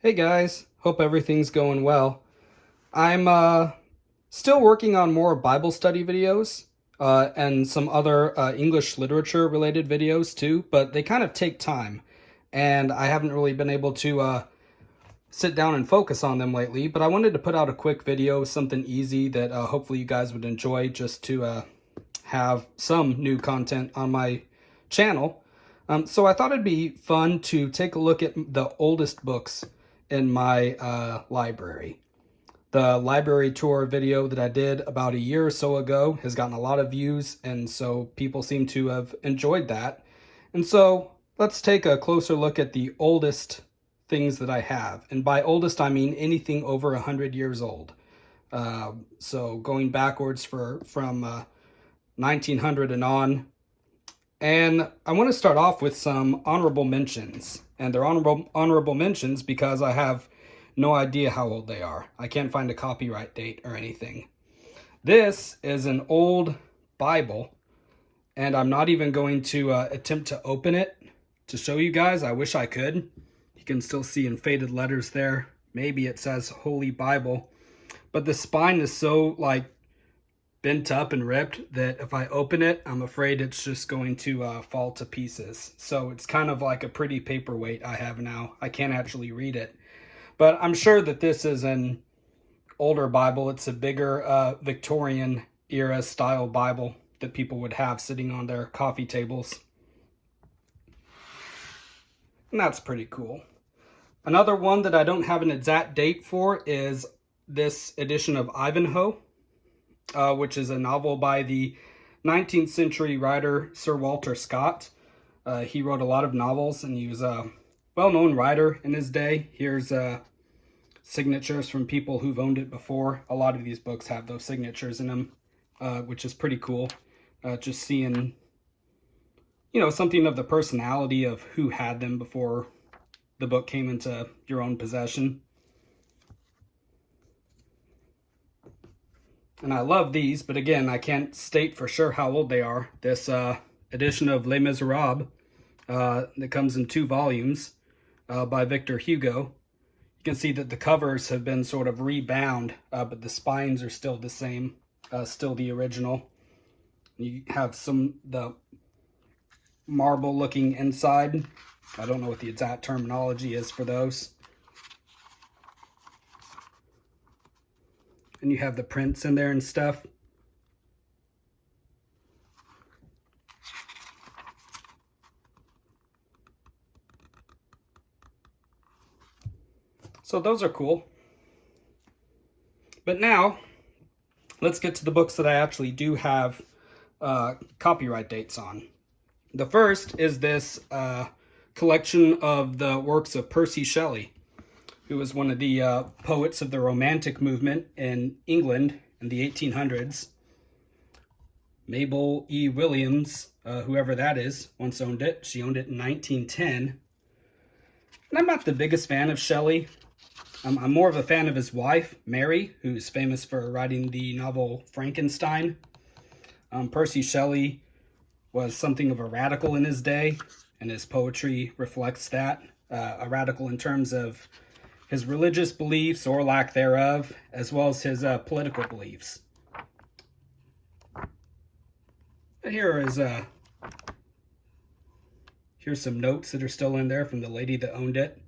Hey guys, hope everything's going well. I'm still working on more Bible study videos and some other English literature related videos too, but they kind of take time and I haven't really been able to sit down and focus on them lately, but I wanted to put out a quick video, something easy that hopefully you guys would enjoy just to have some new content on my channel. So I thought it'd be fun to take a look at the oldest books in my library. The library tour video that I did about a year or so ago has gotten a lot of views, and so people seem to have enjoyed that. And so let's take a closer look at the oldest things that I have. And by oldest, I mean anything over 100 years old. So going backwards from 1900 and on. And I want to start off with some honorable mentions. And they're honorable mentions because I have no idea how old they are. I can't find a copyright date or anything. This is an old Bible, and I'm not even going to attempt to open it to show you guys. I wish I could. You can still see in faded letters there. Maybe it says Holy Bible. But the spine is so bent up and ripped that if I open it, I'm afraid it's just going to fall to pieces. So it's kind of like a pretty paperweight I have now. I can't actually read it. But I'm sure that this is an older Bible. It's a bigger Victorian era style Bible that people would have sitting on their coffee tables. And that's pretty cool. Another one that I don't have an exact date for is this edition of Ivernhoe, which is a novel by the 19th century writer Sir Walter Scott. He wrote a lot of novels, and he was a well-known writer in his day. Here's signatures from people who've owned it before. A lot of these books have those signatures in them, which is pretty cool. Just seeing, something of the personality of who had them before the book came into your own possession. And I love these, but again, I can't state for sure how old they are. This edition of Les Miserables that comes in 2 volumes by Victor Hugo. You can see that the covers have been sort of rebound, but the spines are still the same, still the original. You have the marble looking inside. I don't know what the exact terminology is for those. And you have the prints in there and stuff. So those are cool. But now, let's get to the books that I actually do have copyright dates on. The first is this collection of the works of Percy Shelley, who was one of the poets of the Romantic movement in England in the 1800s. Mabel E. Williams, whoever that is, once owned it. She owned it in 1910. And I'm not the biggest fan of Shelley. I'm more of a fan of his wife, Mary, who's famous for writing the novel Frankenstein. Percy Shelley was something of a radical in his day, and his poetry reflects that. A radical in terms of his religious beliefs or lack thereof, as well as his political beliefs. And here's some notes that are still in there from the lady that owned it.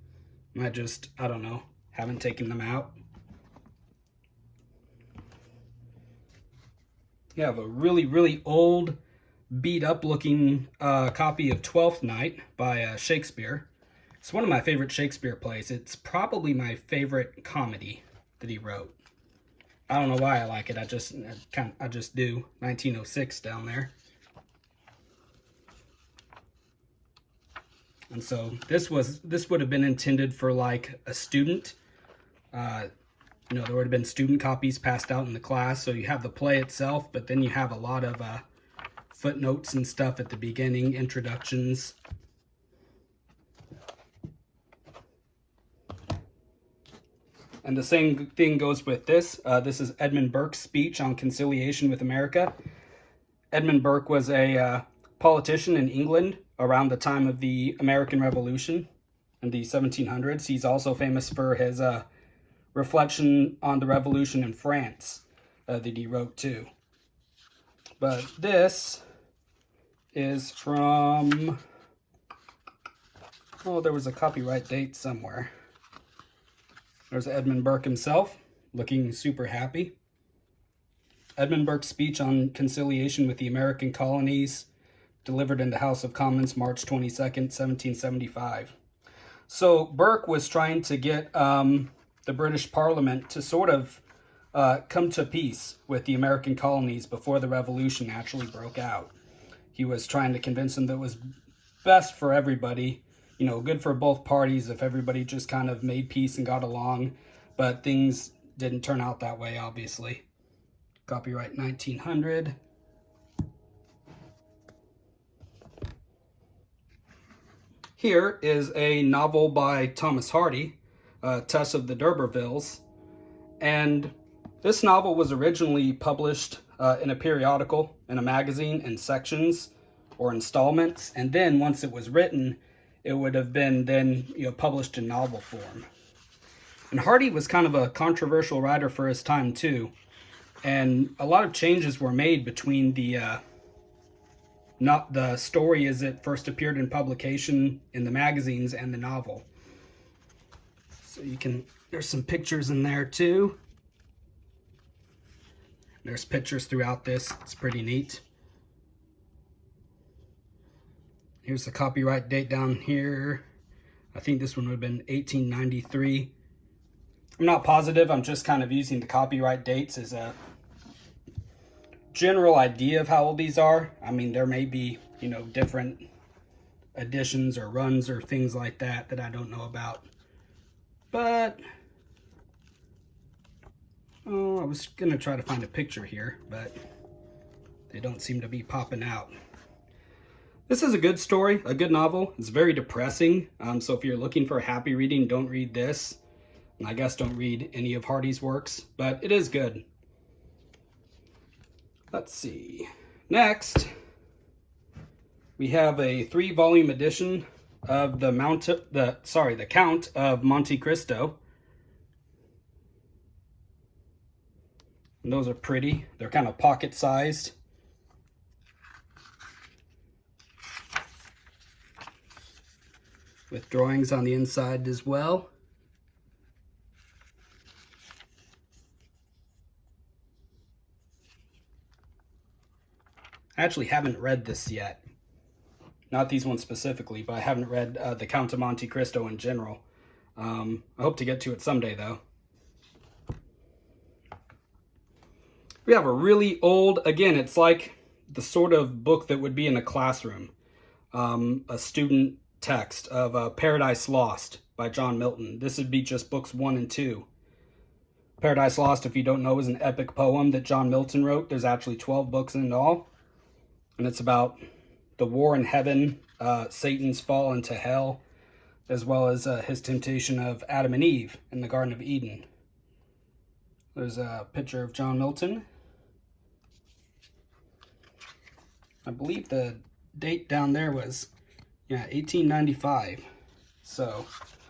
I don't know, haven't taken them out. You have a really, really old, beat up looking copy of Twelfth Night by Shakespeare. It's one of my favorite Shakespeare plays. It's probably my favorite comedy that he wrote. I don't know why I like it. I just do. 1906 down there. And so this would have been intended for like a student. There would have been student copies passed out in the class. So you have the play itself, but then you have a lot of footnotes and stuff at the beginning, introductions. And the same thing goes with this. This is Edmund Burke's speech on conciliation with America. Edmund Burke was a politician in England around the time of the American Revolution. in the 1700s. He's also famous for his reflection on the revolution in France that he wrote too. But this is from, oh, there was a copyright date somewhere. There's Edmund Burke himself, looking super happy. Edmund Burke's speech on conciliation with the American colonies, delivered in the House of Commons, March 22nd, 1775. So Burke was trying to get the British Parliament to sort of come to peace with the American colonies before the Revolution actually broke out. He was trying to convince them that it was best for everybody, you know, good for both parties if everybody just kind of made peace and got along, but things didn't turn out that way, obviously. Copyright 1900. Here is a novel by Thomas Hardy, Tess of the D'Urbervilles, and this novel was originally published in a periodical, in a magazine, in sections or installments, and then once it was written, it would have been then, you know, published in novel form. And Hardy was kind of a controversial writer for his time too, and a lot of changes were made between the not the story as it first appeared in publication in the magazines and the novel. So you can, there's some pictures in there too. There's pictures throughout this. It's pretty neat. Here's the copyright date down here. I think this one would have been 1893. I'm not positive. I'm just kind of using the copyright dates as a general idea of how old these are. I mean, there may be, you know, different editions or runs or things like that that I don't know about. But oh, I was going to try to find a picture here, but they don't seem to be popping out. This is a good story, a good novel. It's very depressing. So if you're looking for a happy reading, don't read this. And I guess don't read any of Hardy's works, but it is good. Let's see. Next, we have a 3-volume edition of the Count of Monte Cristo. And those are pretty. They're kind of pocket-sized. With drawings on the inside as well. I actually haven't read this yet. Not these ones specifically, but I haven't read the Count of Monte Cristo in general. I hope to get to it someday, though. We have a really old, again, it's like the sort of book that would be in a classroom. A student text of Paradise Lost by John Milton. This would be just books 1 and 2. Paradise Lost, if you don't know, is an epic poem that John Milton wrote. There's actually 12 books in all. And it's about the war in heaven, Satan's fall into hell, as well as his temptation of Adam and Eve in the Garden of Eden. There's a picture of John Milton. I believe the date down there was, 1895. So,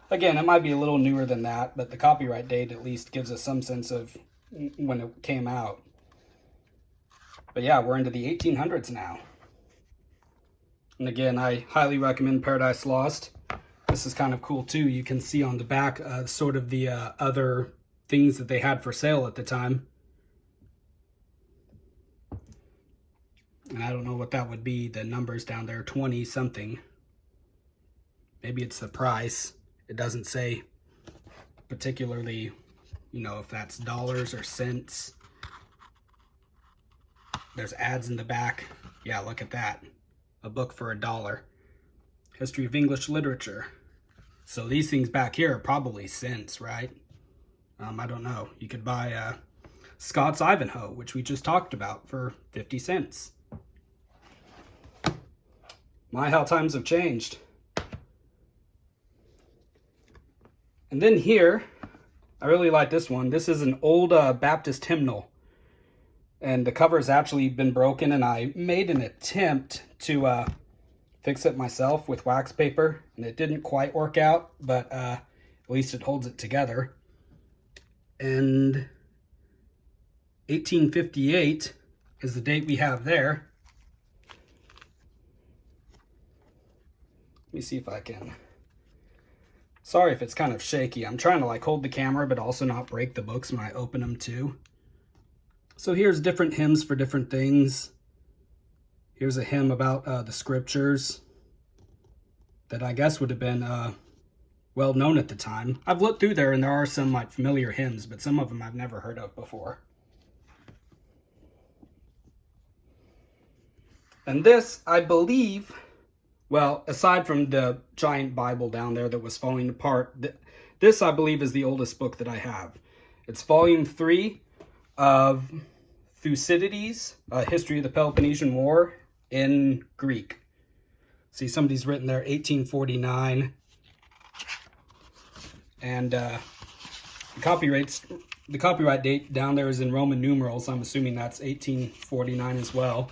again, it might be a little newer than that, but the copyright date at least gives us some sense of when it came out. But yeah, we're into the 1800s now. And again, I highly recommend Paradise Lost. This is kind of cool too. You can see on the back sort of the other things that they had for sale at the time. And I don't know what that would be. The numbers down there, 20 something. Maybe it's the price. It doesn't say particularly, if that's dollars or cents. There's ads in the back. Yeah, look at that. A book for $1. History of English Literature. So these things back here are probably cents, right? I don't know. You could buy Scott's Ivernhoe, which we just talked about, for 50 cents. My, how times have changed. And then here, I really like this one. This is an old Baptist hymnal. And the cover has actually been broken, and I made an attempt to fix it myself with wax paper, and it didn't quite work out, but at least it holds it together. And 1858 is the date we have there. Let me see if I can. Sorry if it's kind of shaky. I'm trying to like hold the camera, but also not break the books when I open them too. So here's different hymns for different things. Here's a hymn about the scriptures that I guess would have been well known at the time. I've looked through there and there are some like familiar hymns, but some of them I've never heard of before. And this, I believe, well, aside from the giant Bible down there that was falling apart, this, I believe, is the oldest book that I have. It's volume 3 of Thucydides, History of the Peloponnesian War in Greek. See, somebody's written there 1849. And the copyright date down there is in Roman numerals. I'm assuming that's 1849 as well.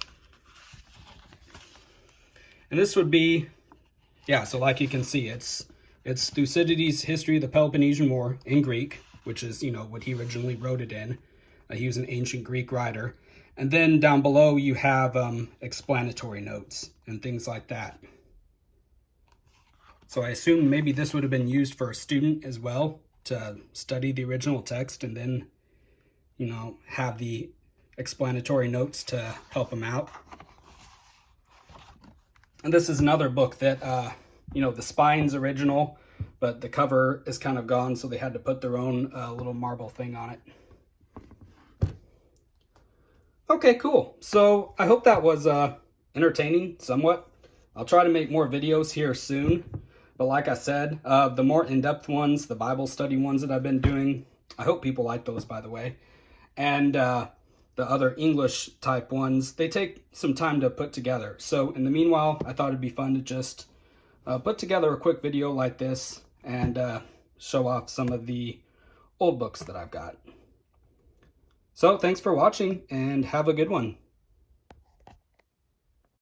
And this would be, yeah, so like you can see, it's Thucydides' History of the Peloponnesian War in Greek, which is, you know, what he originally wrote it in. He was an ancient Greek writer. And then down below you have explanatory notes and things like that. So I assume maybe this would have been used for a student as well to study the original text and then, you know, have the explanatory notes to help them out. And this is another book that, you know, the spine's original, but the cover is kind of gone, so they had to put their own little marble thing on it. Okay, cool. So I hope that was entertaining somewhat. I'll try to make more videos here soon. But like I said, the more in-depth ones, the Bible study ones that I've been doing, I hope people like those, by the way. And the other English type ones, they take some time to put together. So in the meanwhile, I thought it'd be fun to just put together a quick video like this and show off some of the old books that I've got. So thanks for watching and have a good one.